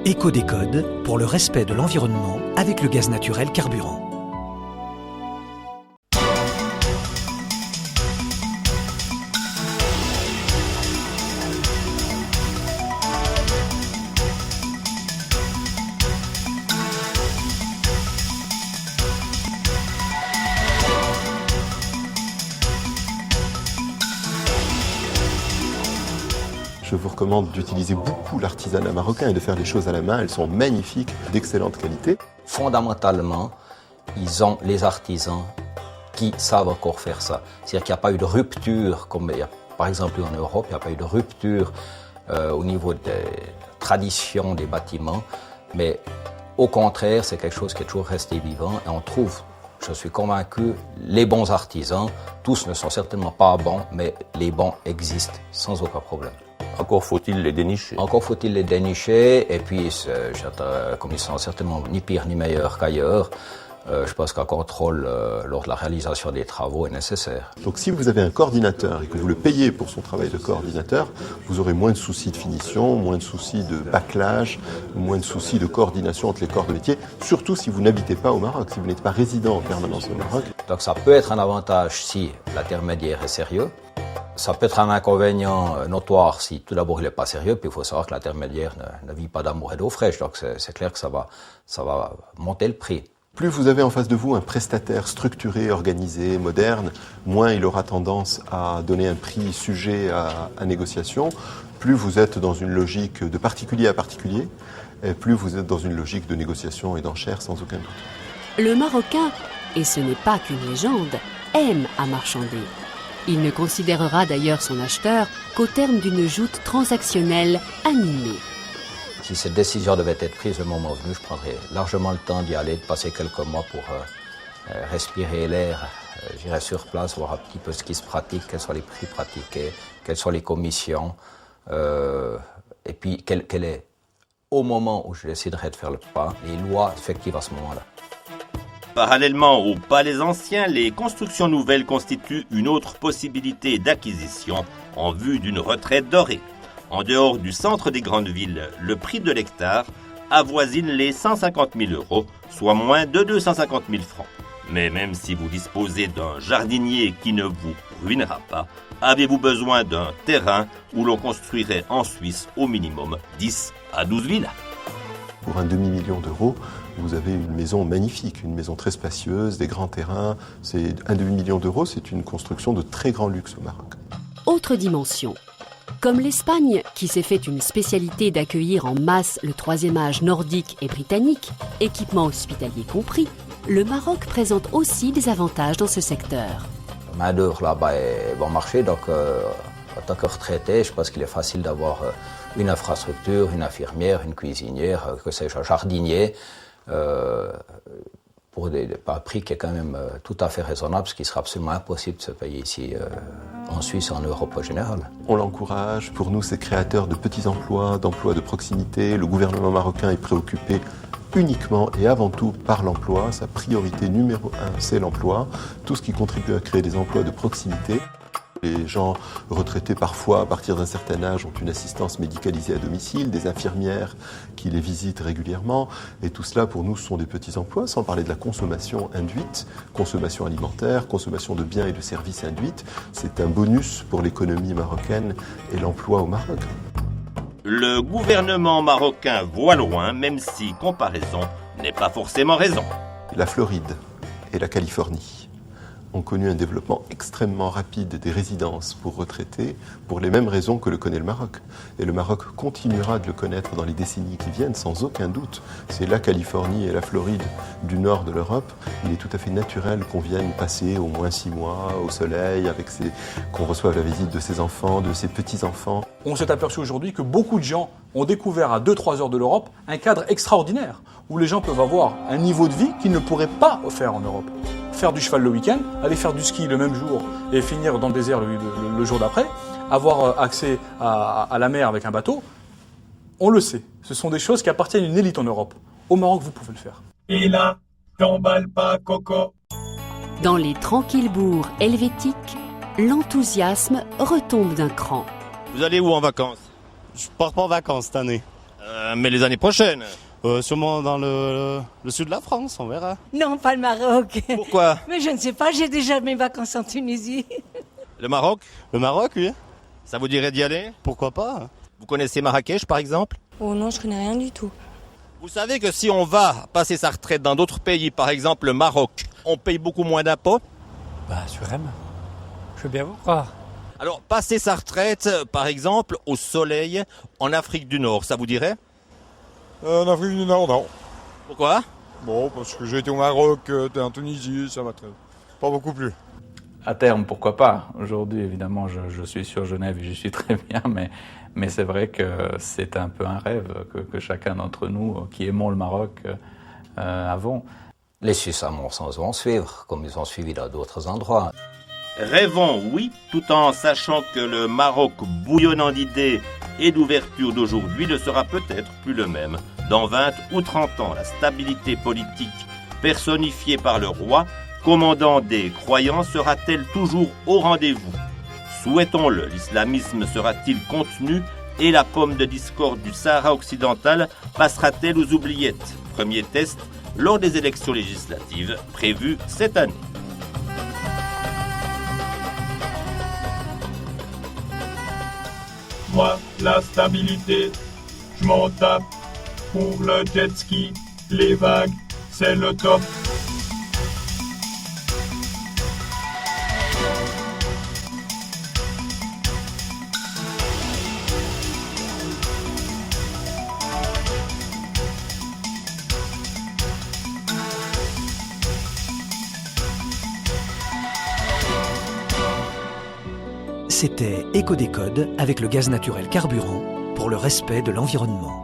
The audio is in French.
Éco-décode pour le respect de l'environnement avec le gaz naturel carburant. Je vous recommande d'utiliser beaucoup l'artisanat marocain et de faire les choses à la main. Elles sont magnifiques, d'excellente qualité. Fondamentalement, ils ont les artisans qui savent encore faire ça. C'est-à-dire qu'il n'y a pas eu de rupture, comme il y a par exemple en Europe, il n'y a pas eu de rupture au niveau des traditions des bâtiments, mais au contraire, c'est quelque chose qui est toujours resté vivant et on trouve, je suis convaincu, les bons artisans, tous ne sont certainement pas bons, mais les bons existent sans aucun problème. Encore faut-il les dénicher. Encore faut-il les dénicher, et puis, comme ils sont certainement ni pires ni meilleurs qu'ailleurs, je pense qu'un contrôle lors de la réalisation des travaux est nécessaire. Donc si vous avez un coordinateur et que vous le payez pour son travail de coordinateur, vous aurez moins de soucis de finition, moins de soucis de bâclage, moins de soucis de coordination entre les corps de métier, surtout si vous n'habitez pas au Maroc, si vous n'êtes pas résident en permanence au Maroc. Donc ça peut être un avantage si l'intermédiaire est sérieux. Ça peut être un inconvénient notoire si tout d'abord il n'est pas sérieux, puis il faut savoir que l'intermédiaire ne vit pas d'amour et d'eau fraîche, donc c'est clair que ça va monter le prix. Plus vous avez en face de vous un prestataire structuré, organisé, moderne, moins il aura tendance à donner un prix sujet à négociation. Plus vous êtes dans une logique de particulier à particulier, et plus vous êtes dans une logique de négociation et d'enchère sans aucun doute. Le Marocain, et ce n'est pas qu'une légende, aime à marchander. Il ne considérera d'ailleurs son acheteur qu'au terme d'une joute transactionnelle animée. Si cette décision devait être prise le moment venu, je prendrais largement le temps d'y aller, de passer quelques mois pour respirer l'air. J'irai sur place, voir un petit peu ce qui se pratique, quels sont les prix pratiqués, quelles sont les commissions, et puis quel est, au moment où je déciderai de faire le pas, les lois effectives à ce moment-là. Parallèlement aux palais anciens, les constructions nouvelles constituent une autre possibilité d'acquisition en vue d'une retraite dorée. En dehors du centre des grandes villes, le prix de l'hectare avoisine les 150 000 €, soit moins de 250 000 francs. Mais même si vous disposez d'un jardinier qui ne vous ruinera pas, avez-vous besoin d'un terrain où l'on construirait en Suisse au minimum 10 à 12 villas. Pour un demi-million d'euros, vous avez une maison magnifique, une maison très spacieuse, des grands terrains. Un demi-million d'euros, c'est une construction de très grand luxe au Maroc. Autre dimension. Comme l'Espagne, qui s'est fait une spécialité d'accueillir en masse le troisième âge nordique et britannique, équipement hospitalier compris, le Maroc présente aussi des avantages dans ce secteur. La main-d'œuvre là-bas est bon marché, donc en tant que retraité, je pense qu'il est facile d'avoir une infrastructure, une infirmière, une cuisinière, que sais-je, un jardinier, pour un prix qui est quand même tout à fait raisonnable, ce qui sera absolument impossible de se payer ici en Suisse et en Europe en général. On l'encourage. Pour nous, c'est créateur de petits emplois, d'emplois de proximité. Le gouvernement marocain est préoccupé uniquement et avant tout par l'emploi. Sa priorité numéro 1, c'est l'emploi. Tout ce qui contribue à créer des emplois de proximité. Les gens retraités parfois à partir d'un certain âge ont une assistance médicalisée à domicile, des infirmières qui les visitent régulièrement et tout cela pour nous ce sont des petits emplois, sans parler de la consommation induite, consommation alimentaire, consommation de biens et de services induite. C'est un bonus pour l'économie marocaine et l'emploi au Maroc. Le gouvernement marocain voit loin, même si comparaison n'est pas forcément raison. La Floride et la Californie ont connu un développement extrêmement rapide des résidences pour retraités pour les mêmes raisons que le connaît le Maroc. Et le Maroc continuera de le connaître dans les décennies qui viennent, sans aucun doute. C'est la Californie et la Floride du nord de l'Europe. Il est tout à fait naturel qu'on vienne passer au moins 6 mois au soleil, qu'on reçoive la visite de ses enfants, de ses petits-enfants. On s'est aperçu aujourd'hui que beaucoup de gens ont découvert à 2-3 heures de l'Europe un cadre extraordinaire où les gens peuvent avoir un niveau de vie qu'ils ne pourraient pas faire en Europe. Faire du cheval le week-end, aller faire du ski le même jour et finir dans le désert le jour d'après, avoir accès à la mer avec un bateau, on le sait. Ce sont des choses qui appartiennent à une élite en Europe. Au Maroc, vous pouvez le faire. Et là, t'emballes pas, Coco. Dans les tranquilles bourgs helvétiques, l'enthousiasme retombe d'un cran. Vous allez où en vacances? Je pars pas en vacances cette année. Mais les années prochaines. Sûrement dans le sud de la France, on verra. Non, pas le Maroc. Pourquoi? Mais je ne sais pas, j'ai déjà mes vacances en Tunisie. Le Maroc? Le Maroc, oui. Ça vous dirait d'y aller? Pourquoi pas? Vous connaissez Marrakech par exemple? Oh non, je connais rien du tout. Vous savez que si on va passer sa retraite dans d'autres pays, par exemple le Maroc, on paye beaucoup moins d'impôts? Bah, sûrement. Je veux bien vous croire. Alors, passer sa retraite, par exemple, au soleil, en Afrique du Nord, ça vous dirait? En Afrique du Nord, non. Pourquoi? Bon, parce que j'ai été au Maroc, en Tunisie, ça m'a pas beaucoup plu. À terme, pourquoi pas. Aujourd'hui, évidemment, je suis sur Genève et j'y suis très bien, mais c'est vrai que c'est un peu un rêve que chacun d'entre nous qui aimons le Maroc avons. Les Suisses, à mon sens, vont suivre, comme ils ont suivi dans d'autres endroits. Rêvons, oui, tout en sachant que le Maroc bouillonnant d'idées et d'ouverture d'aujourd'hui ne sera peut-être plus le même. Dans 20 ou 30 ans, la stabilité politique personnifiée par le roi, commandant des croyants, sera-t-elle toujours au rendez-vous? Souhaitons-le, l'islamisme sera-t-il contenu et la pomme de discorde du Sahara occidental passera-t-elle aux oubliettes? Premier test lors des élections législatives prévues cette année. Moi, la stabilité, je m'en tape. Pour le jet ski, les vagues, c'est le top. C'était Éco-Décode avec le gaz naturel carburant pour le respect de l'environnement.